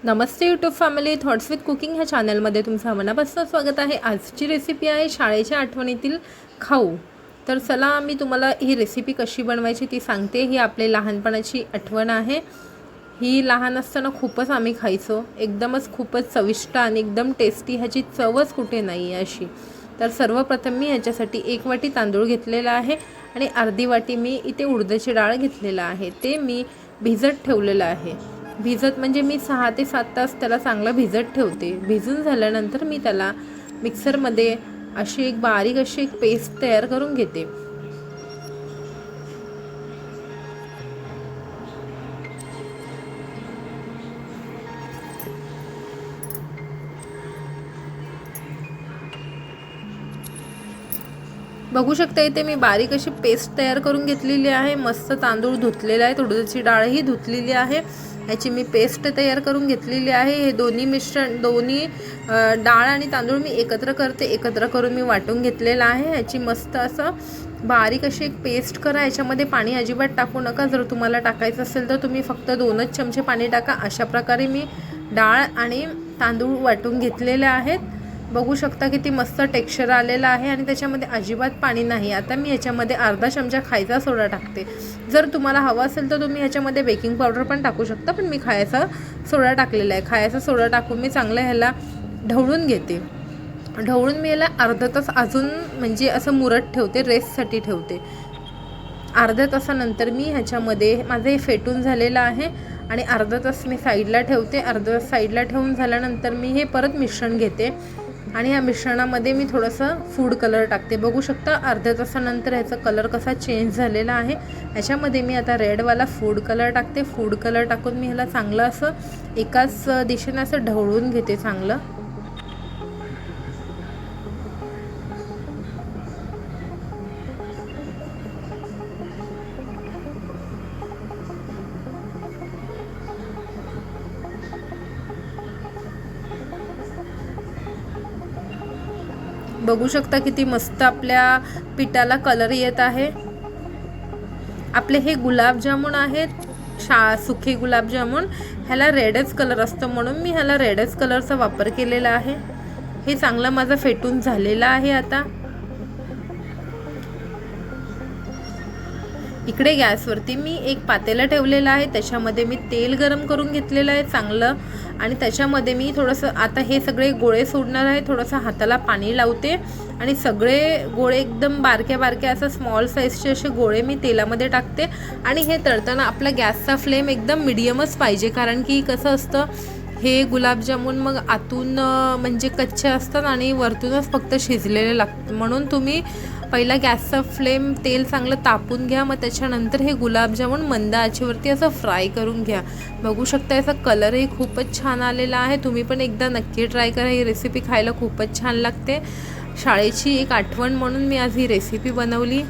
Namaste YouTube family, thoughts with cooking ह्या चॅनलमध्ये तुमचं मनापासून स्वागत आहे। आजची रेसिपी आहे शाळेच्या आठवणीतील खाऊ। तर चला मी तुम्हाला ही रेसिपी कशी बनवायची ती सांगते। ही आपली लहानपणाची आठवण आहे। ही लहान असताना खूपच आम्ही खायचो, एकदमच खूपच चविष्ट आणि एकदम टेस्टी, ह्याची चवच कुठे नाही आहे अशी। तर सर्वप्रथम मी ह्याच्यासाठी 1 वाटी तांदूळ घेतलेला आहे आणि अर्धी वाटी मी इथे उडदाची डाळ घेतलेला आहे। ते मी भिजत ठेवलेलं आहे। भिजत म्हणजे मी 6 ते 7 तास त्याला चांगलं भिजत ठेवते। भिजून झाल्यानंतर मी त्याला मिक्सरमध्ये अशी एक बारीक अशी एक पेस्ट तयार करून घेते। बघू शकता इथे मी बारीक अशी पेस्ट तयार करून घेतलेली आहे। मस्त तांदूळ धुतलेला आहे, उडदाची डाळही धुतलेली आहे, याची मी पेस्ट तयार करून घेतलेली आहे। हे दोन्ही मिश्रण डाळ आणि तांदूळ मी एकत्र करून मी वाटून घेतलेला आहे। याची मस्त असं बारीक अशी एक पेस्ट करा। याच्यामध्ये पाणी अजिबात टाकू नका। जर तुम्हाला टाकायचं असेल तर तुम्ही फक्त 2च चमचे पाणी टाका। अशा प्रकारे मी डाळ आणि तांदूळ वाटून घेतलेले आहेत। बघू शकता किती मस्त टेक्स्चर आलेला आहे आणि त्याच्यामध्ये अजिबात पाणी नाही। आता मी याच्यामध्ये अर्धा चमचा खायचा सोडा टाकते। जर तुम्हाला हवा असेल तर तुम्ही याच्यामध्ये बेकिंग पावडर पण टाकू शकता, पण मी खायचा सोडा टाकलेला आहे। खायचा सोडा टाकून मी चांगलं ह्याला ढवळून घेते। ढवळून मी याला अर्धा तास अजून म्हणजे असं मुरत ठेवते, रेस्टसाठी ठेवते। अर्ध्या तासानंतर मी ह्याच्यामध्ये माझं हे फेटून झालेलं आहे आणि अर्धा तास मी साईडला ठेवते। अर्धा तास साईडला ठेवून झाल्यानंतर मी हे परत मिश्रण घेते आणि या मिश्रणामध्ये मी थोडंसं फूड कलर टाकते। बघू शकता अर्ध्या तासानंतर ह्याचा कलर कसा चेंज झालेला आहे। ह्याच्यामध्ये मी आता रेडवाला फूड कलर टाकते। फूड कलर टाकून मी ह्याला चांगलं असं एकाच दिशेने असं ढवळून घेते चांगलं। बघू शकता किती मस्त आपल्या पिठाला कलर येत आहे। आपले हे गुलाबजामुन आहेत, सुखे गुलाबजामुन, ह्याला रेडच कलर असतो म्हणून मी ह्याला रेडच कलरचा वापर केलेला आहे। हे चांगलं माझं फेटून झालेलं आहे। आता इकडे गॅसवरती मी एक पातेलं ठेवलेलं आहे, त्याच्यामध्ये मी तेल गरम करून घेतलेलं आहे चांगलं आणि त्याच्यामध्ये मी थोडंसं आता हे सगळे गोळे सोडणार आहे। थोडंसं हाताला पाणी लावते आणि सगळे गोळे एकदम बारक्या असं स्मॉल साईजचे असे गोळे मी तेलामध्ये टाकते आणि हे तळताना आपला गॅसचा फ्लेम एकदम मीडियमच पाहिजे, कारण की कसं असतं हे गुलाबजामुन मग आतून म्हणजे कच्चे असतात आणि वरतूनच फक्त शिजलेले लागतात। म्हणून तुम्ही पहिला गॅसचा फ्लेम तेल चांगलं तापून घ्या, मग त्याच्यानंतर हे गुलाबजामुन मंद आचेवरती असं फ्राय करून घ्या। बघू शकता याचा कलरही खूपच छान आलेला आहे। तुम्ही पण एकदा नक्की ट्राय करा, ही रेसिपी खायला खूपच छान लागते। शाळेची एक आठवण म्हणून मी आज ही रेसिपी बनवली।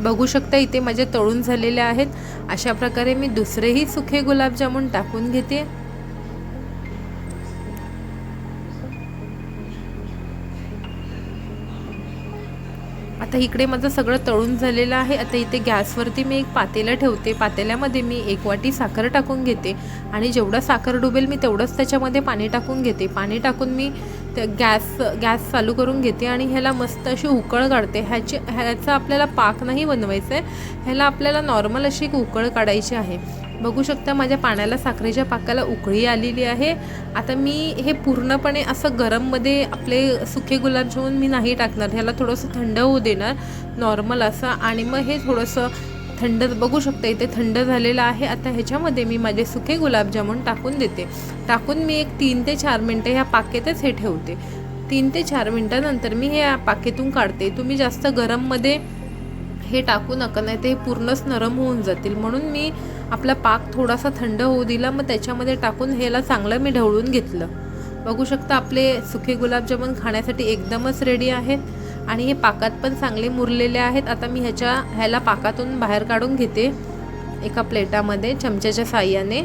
बघू शकता इथे माझे तळून झालेले आहेत। अशा प्रकारे मी दुसरेही सुखे गुलाबजामुन टाकून घेते। आता इकडे माझं सगळं तळून झालेलं आहे। आता इथे गॅसवरती मी एक पातेलं ठेवते। पातेल्यामध्ये मी 1 वाटी साखर टाकून घेते आणि जेवढं साखर डुबेल मी तेवढंच त्याच्यामध्ये पाणी टाकून घेते। पाणी टाकून मी गॅस चालू करून घेते आणि ह्याला मस्त अशी उकळ काढते। ह्याचा आपल्याला पाक नाही बनवायचं आहे, ह्याला आपल्याला नॉर्मल अशी एक उकळ काढायची आहे। बघू शकता माझ्या पाण्याला, साखरेच्या पाकाला उकळी आलेली आहे। आता मी हे पूर्णपणे असं गरममध्ये आपले सुखे गुलाबजामुन मी नाही टाकणार, ह्याला थोडंसं थंड होऊ देणार नॉर्मल असं आणि मग हे थोडंसं थंड, बघू शकता इथे थंड झालेलं आहे। आता ह्याच्यामध्ये मी माझे सुखे गुलाबजामुन टाकून देते। टाकून मी एक 3 ते 4 मिनटं ह्या पाकेतच हे ठेवते। 3 ते 4 मिनटानंतर मी हे पाकेतून काढते। तुम्ही जास्त गरममध्ये हे टाकू नका, नाही ते पूर्णच नरम होऊन जातील। म्हणून मी आपला पाक थोडासा थंड होऊ दिला, मग त्याच्यामध्ये टाकून ह्याला चांगलं मी ढवळून घेतलं। बघू शकता आपले सुखे गुलाबजामुन खाण्यासाठी एकदमच रेडी आहेत आणि हे पाकात पण चांगले मुरलेले आहेत। आता मी ह्याला पाकातून बाहेर काढून घेते एका प्लेटामध्ये चमच्याच्या साहाय्याने।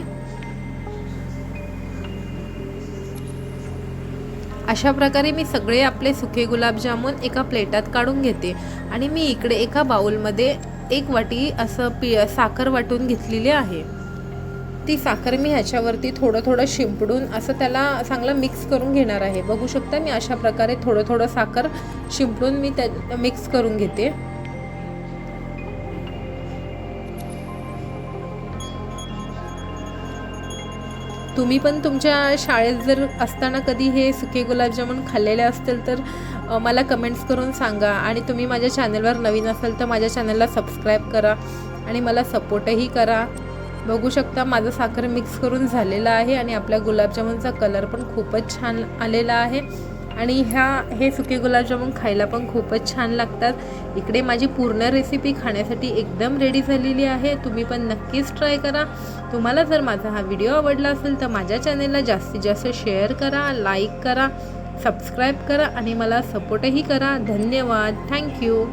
अशा प्रकारे मी सगळे आपले सुके गुलाबजामुन एका प्लेटात काढून घेते आणि मी इकडे एका बाउलमध्ये 1 वाटी असं साखर वाटून घेतलेली आहे. ती साखर मी ह्याच्यावरती थोडं शिंपडून असं त्याला चांगलं मिक्स करून घेणार आहे. बघू शकता मी अशा प्रकारे थोडं साखर शिंपडून मी त्या मिक्स करून घेते. तुम्ही पण तुमच्या शाळेत जर असताना कधी हे सुके गुलाबजामुन खाल्लेले असतील तर मला कमेंट्स करून सांगा. आणि तुम्ही माझ्या चॅनलवर नवीन असाल तर माझ्या चॅनलला सबस्क्राईब करा आणि मला सपोर्टही करा. बघू शकता माझं साखर मिक्स करून झालेलं आहे आणि आपल्या गुलाबजामुनचा कलर पण खूपच छान आलेला आहे. आणि हे सुके गुलाबजामुन खायला पण खूपच छान लागतात. इकडे माझी पूर्ण रेसिपी खाण्यासाठी एकदम रेडी झालेली आहे. तुम्ही पण नक्कीच ट्राय करा. तुम्हाला जर माझा हा व्हिडिओ आवडला असेल तर माझ्या चॅनलला जास्तीत जास्त शेअर करा, लाईक करा, सबस्क्राईब करा आणि मला सपोर्टही करा. धन्यवाद. थँक्यू.